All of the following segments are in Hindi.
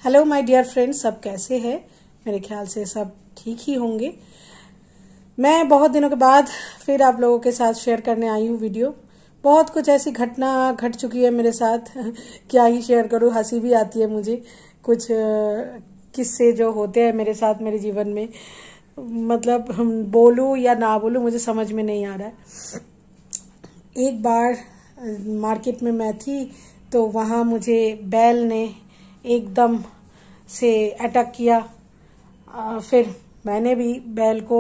हेलो माय डियर फ्रेंड्स, सब कैसे हैं? मेरे ख्याल से सब ठीक ही होंगे। मैं बहुत दिनों के बाद फिर आप लोगों के साथ शेयर करने आई हूँ वीडियो। बहुत कुछ ऐसी घटना घट चुकी है मेरे साथ क्या ही शेयर करूँ, हंसी भी आती है मुझे। कुछ किस्से जो होते हैं मेरे साथ मेरे जीवन में, मतलब हम बोलूँ या ना बोलूँ मुझे समझ में नहीं आ रहा है। एक बार मार्केट में मैं थी तो वहाँ मुझे बैल ने एकदम से अटैक किया। फिर मैंने भी बैल को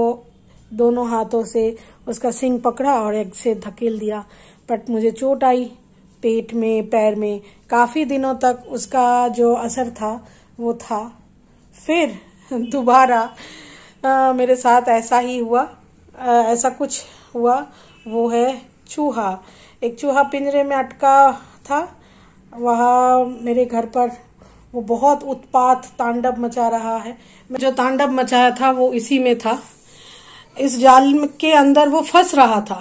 दोनों हाथों से उसका सींग पकड़ा और एक से धकेल दिया, बट मुझे चोट आई पेट में, पैर में। काफी दिनों तक उसका जो असर था वो था। फिर दोबारा मेरे साथ ऐसा ही हुआ, ऐसा कुछ हुआ। वो है चूहा। एक चूहा पिंजरे में अटका था वहाँ मेरे घर पर। वो बहुत उत्पात तांडव मचा रहा है। जो तांडव मचाया था वो इसी में था, इस जाल के अंदर वो फंस रहा था।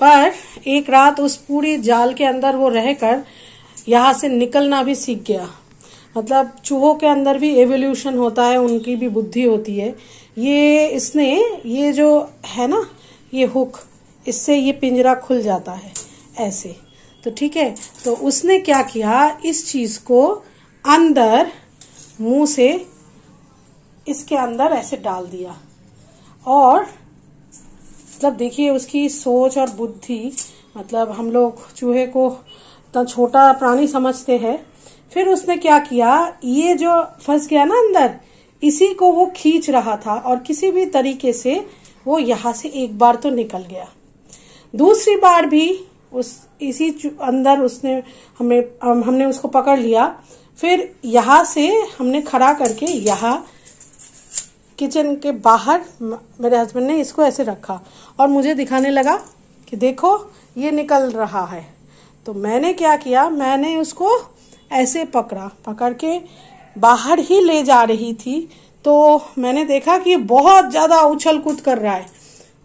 पर एक रात उस पूरी जाल के अंदर वो रहकर यहाँ से निकलना भी सीख गया। मतलब चूहों के अंदर भी एवोल्यूशन होता है, उनकी भी बुद्धि होती है। ये जो है ना, ये हुक, इससे ये पिंजरा खुल जाता है ऐसे। तो ठीक है, तो उसने क्या किया, इस चीज को अंदर मुंह से इसके अंदर ऐसे डाल दिया। और मतलब देखिए उसकी सोच और बुद्धि, मतलब हम लोग चूहे को इतना छोटा प्राणी समझते हैं। फिर उसने क्या किया, ये जो फंस गया ना अंदर, इसी को वो खींच रहा था और किसी भी तरीके से वो यहाँ से एक बार तो निकल गया। दूसरी बार भी इसी अंदर हमने उसको पकड़ लिया। फिर यहाँ से हमने खड़ा करके यहाँ किचन के बाहर मेरे हस्बैंड ने इसको ऐसे रखा और मुझे दिखाने लगा कि देखो ये निकल रहा है। तो मैंने क्या किया, मैंने उसको ऐसे पकड़ के बाहर ही ले जा रही थी। तो मैंने देखा कि ये बहुत ज्यादा उछल कूद कर रहा है।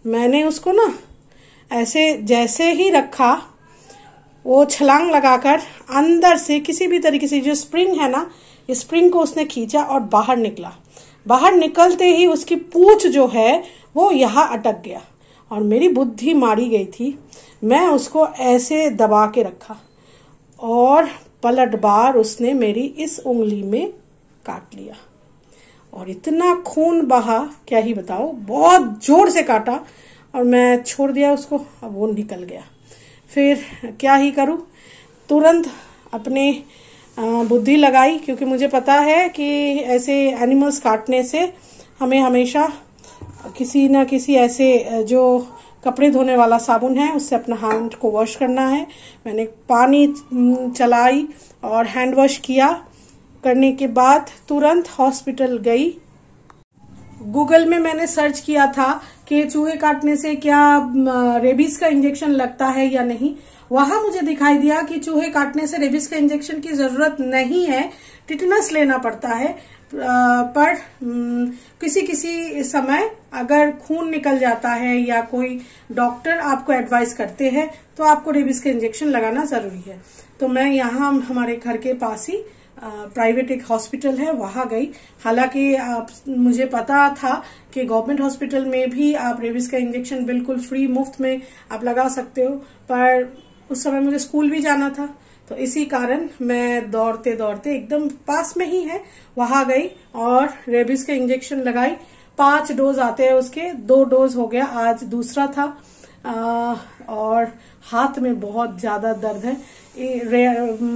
मैंने उसको ना ऐसे जैसे ही रखा, वो छलांग लगाकर अंदर से किसी भी तरीके से जो स्प्रिंग है ना, इस स्प्रिंग को उसने खींचा और बाहर निकला। बाहर निकलते ही उसकी पूंछ जो है वो यहाँ अटक गया और मेरी बुद्धि मारी गई थी। मैं उसको ऐसे दबा के रखा और पलट बार उसने मेरी इस उंगली में काट लिया और इतना खून बहा, क्या ही बताओ, बहुत जोर से काटा और मैं छोड़ दिया उसको। अब वो निकल गया। फिर क्या ही करूं, तुरंत अपने बुद्धि लगाई, क्योंकि मुझे पता है कि ऐसे एनिमल्स काटने से हमें हमेशा किसी ना किसी ऐसे जो कपड़े धोने वाला साबुन है उससे अपना हैंड को वॉश करना है। मैंने पानी चलाई और हैंड वॉश किया। करने के बाद तुरंत हॉस्पिटल गई। गूगल में मैंने सर्च किया था कि चूहे काटने से क्या रेबीज का इंजेक्शन लगता है या नहीं। वहां मुझे दिखाई दिया कि चूहे काटने से रेबीज का इंजेक्शन की जरूरत नहीं है, टिटेनस लेना पड़ता है। पर किसी समय अगर खून निकल जाता है या कोई डॉक्टर आपको एडवाइस करते हैं तो आपको रेबीज का इंजेक्शन लगाना जरूरी है। तो मैं यहाँ हमारे घर के पास ही प्राइवेट एक हॉस्पिटल है, वहां गई। हालांकि मुझे पता था कि गवर्नमेंट हॉस्पिटल में भी आप रेबीज का इंजेक्शन बिल्कुल फ्री मुफ्त में आप लगा सकते हो, पर उस समय मुझे स्कूल भी जाना था। तो इसी कारण मैं दौड़ते दौड़ते, एकदम पास में ही है, वहां गई और रेबीज का इंजेक्शन लगाई। 5 डोज आते हैं उसके, 2 डोज हो गया, आज दूसरा था। और हाथ में बहुत ज्यादा दर्द है।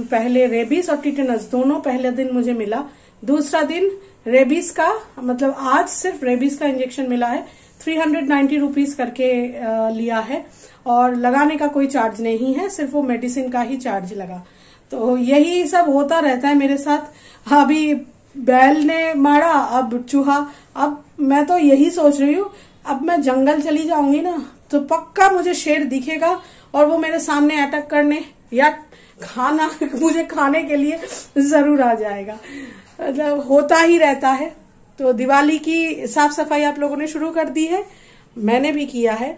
पहले रेबीज और टिटेनस दोनों पहले दिन मुझे मिला। दूसरा दिन रेबीज का, मतलब आज सिर्फ रेबीज का इंजेक्शन मिला है। 390 रुपीज करके लिया है और लगाने का कोई चार्ज नहीं है, सिर्फ वो मेडिसिन का ही चार्ज लगा। तो यही सब होता रहता है मेरे साथ। अभी बैल ने मारा, अब चूहा। अब मैं तो यही सोच रही हूँ, अब मैं जंगल चली जाऊंगी ना तो पक्का मुझे शेर दिखेगा और वो मेरे सामने अटैक करने या खाना मुझे खाने के लिए जरूर आ जाएगा। मतलब होता ही रहता है। तो दिवाली की साफ सफाई आप लोगों ने शुरू कर दी है, मैंने भी किया है।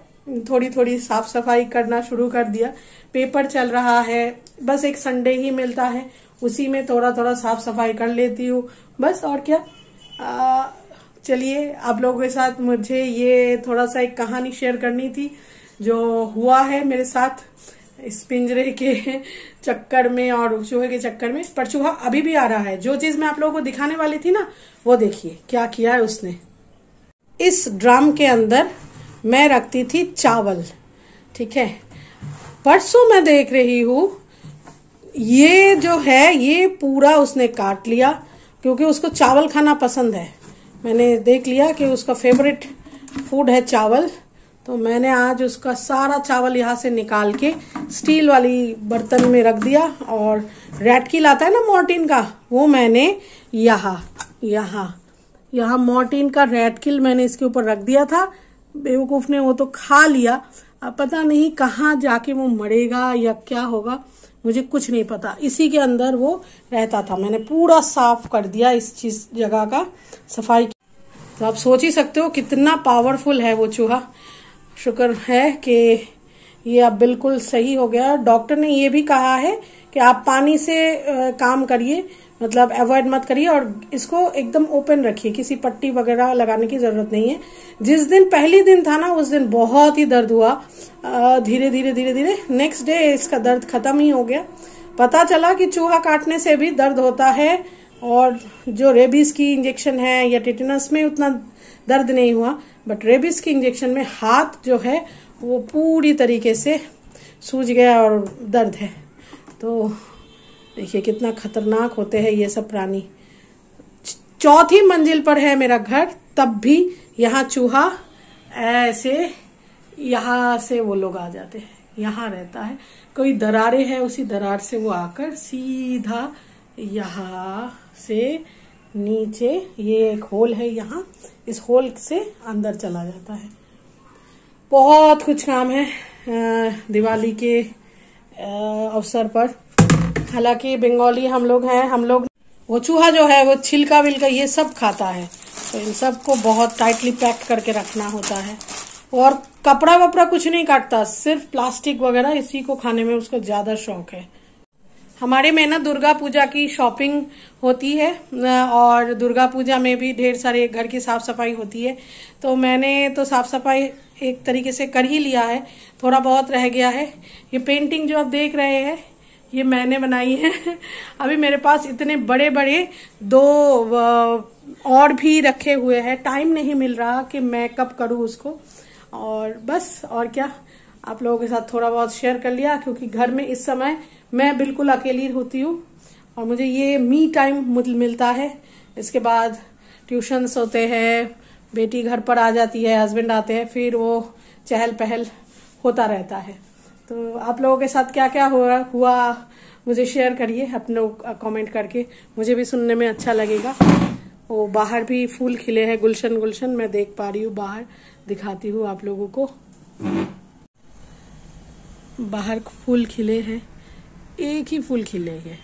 थोड़ी थोड़ी साफ सफाई करना शुरू कर दिया। पेपर चल रहा है, बस एक संडे ही मिलता है, उसी में थोड़ा थोड़ा साफ सफाई कर लेती हूँ बस। और क्या, चलिए आप लोगों के साथ मुझे ये थोड़ा सा एक कहानी शेयर करनी थी जो हुआ है मेरे साथ इस पिंजरे के चक्कर में और चूहे के चक्कर में। पर चूहा अभी भी आ रहा है। जो चीज मैं आप लोगों को दिखाने वाली थी ना, वो देखिए क्या किया है उसने। इस ड्रम के अंदर मैं रखती थी चावल, ठीक है। परसों मैं देख रही हूँ ये जो है ये पूरा उसने काट लिया, क्योंकि उसको चावल खाना पसंद है। मैंने देख लिया कि उसका फेवरेट फूड है चावल, तो मैंने आज उसका सारा चावल यहाँ से निकाल के स्टील वाली बर्तन में रख दिया। और रैट किल आता है ना मॉर्टिन का, वो मैंने यहाँ मॉर्टिन का रैट किल मैंने इसके ऊपर रख दिया था। बेवकूफ ने वो तो खा लिया। अब पता नहीं कहाँ जाके वो मरेगा या क्या होगा, मुझे कुछ नहीं पता। इसी के अंदर वो रहता था। मैंने पूरा साफ कर दिया इस चीज जगह का, सफाई की। तो आप सोच ही सकते हो कितना पावरफुल है वो चूहा। शुक्र है कि ये अब बिल्कुल सही हो गया। डॉक्टर ने ये भी कहा है कि आप पानी से काम करिए, मतलब अवॉइड मत करिए और इसको एकदम ओपन रखिए, किसी पट्टी वगैरह लगाने की जरूरत नहीं है। जिस दिन पहली दिन था ना, उस दिन बहुत ही दर्द हुआ। धीरे धीरे नेक्स्ट डे इसका दर्द खत्म ही हो गया। पता चला कि चूहा काटने से भी दर्द होता है, और जो रेबीज की इंजेक्शन है या टिटेनस में उतना दर्द नहीं हुआ, बट रेबीज की इंजेक्शन में हाथ जो है वो पूरी तरीके से सूज गया और दर्द है। तो देखिए कितना खतरनाक होते हैं ये सब प्राणी। चौथी मंजिल पर है मेरा घर, तब भी यहाँ चूहा ऐसे यहाँ से वो लोग आ जाते हैं, यहाँ रहता है। कोई दरारें है, उसी दरार से वो आकर सीधा यहाँ से नीचे, ये एक होल है यहाँ, इस होल से अंदर चला जाता है। बहुत कुछ काम है दिवाली के अवसर पर। हालांकि बंगाली हम लोग हैं, हम लोग वो चूहा जो है वो छिलका विलका ये सब खाता है, तो इन सबको बहुत टाइटली पैक करके रखना होता है। और कपड़ा वपड़ा कुछ नहीं काटता, सिर्फ प्लास्टिक वगैरह, इसी को खाने में उसको ज्यादा शौक है। हमारे में ना दुर्गा पूजा की शॉपिंग होती है और दुर्गा पूजा में भी ढेर सारे घर की साफ सफाई होती है। तो मैंने तो साफ सफाई एक तरीके से कर ही लिया है, थोड़ा बहुत रह गया है। ये पेंटिंग जो आप देख रहे हैं ये मैंने बनाई है। अभी मेरे पास इतने बड़े बड़े दो और भी रखे हुए हैं, टाइम नहीं मिल रहा कि मैं कब करूँ उसको। और बस, और क्या, आप लोगों के साथ थोड़ा बहुत शेयर कर लिया, क्योंकि घर में इस समय मैं बिल्कुल अकेली होती हूँ और मुझे ये मी टाइम मिलता है। इसके बाद ट्यूशन्स होते हैं, बेटी घर पर आ जाती है, हस्बैंड आते हैं, फिर वो चहल पहल होता रहता है। तो आप लोगों के साथ क्या क्या हुआ मुझे शेयर करिए अपने कमेंट करके, मुझे भी सुनने में अच्छा लगेगा। वो बाहर भी फूल खिले हैं, गुलशन मैं देख पा रही हूँ बाहर, दिखाती हूँ आप लोगों को। बाहर फूल खिले हैं, एक ही फूल खिले हैं,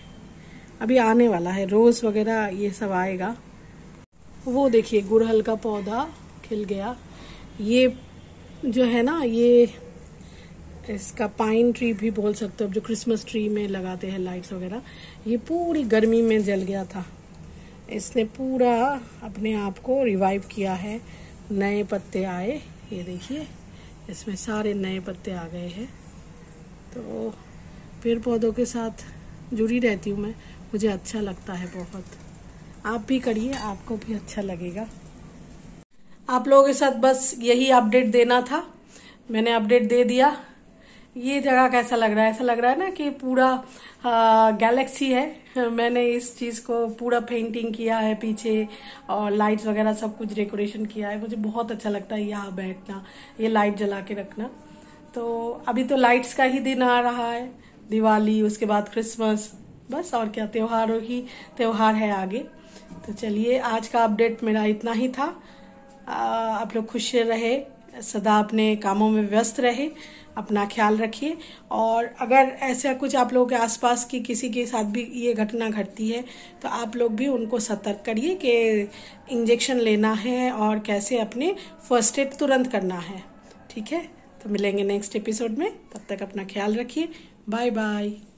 अभी आने वाला है, रोज वगैरह ये सब आएगा। वो देखिए गुड़हल का पौधा खिल गया। ये जो है ना, ये इसका पाइन ट्री भी बोल सकते हो, जो क्रिसमस ट्री में लगाते हैं लाइट्स वगैरह, ये पूरी गर्मी में जल गया था। इसने पूरा अपने आप को रिवाइव किया है, नए पत्ते आए, ये देखिए इसमें सारे नए पत्ते आ गए हैं। तो पेड़ पौधों के साथ जुड़ी रहती हूँ मैं, मुझे अच्छा लगता है बहुत। आप भी करिए, आपको भी अच्छा लगेगा। आप लोगों के साथ बस यही अपडेट देना था, मैंने अपडेट दे दिया। ये जगह कैसा लग रहा है? ऐसा लग रहा है ना कि पूरा गैलेक्सी है। मैंने इस चीज को पूरा पेंटिंग किया है पीछे, और लाइट्स वगैरह सब कुछ डेकोरेशन किया है। मुझे बहुत अच्छा लगता है यहाँ बैठना, ये लाइट जला के रखना। तो अभी तो लाइट्स का ही दिन आ रहा है, दिवाली, उसके बाद क्रिसमस, बस और क्या, त्योहारों ही त्योहार है आगे। तो चलिए आज का अपडेट मेरा इतना ही था। आप लोग खुश रहे, सदा अपने कामों में व्यस्त रहे, अपना ख्याल रखिए। और अगर ऐसा कुछ आप लोगों के आसपास की किसी के साथ भी ये घटना घटती है तो आप लोग भी उनको सतर्क करिए कि इंजेक्शन लेना है और कैसे अपने फर्स्ट एड तुरंत करना है। ठीक है, तो मिलेंगे नेक्स्ट एपिसोड में, तब तक अपना ख्याल रखिए। Bye bye.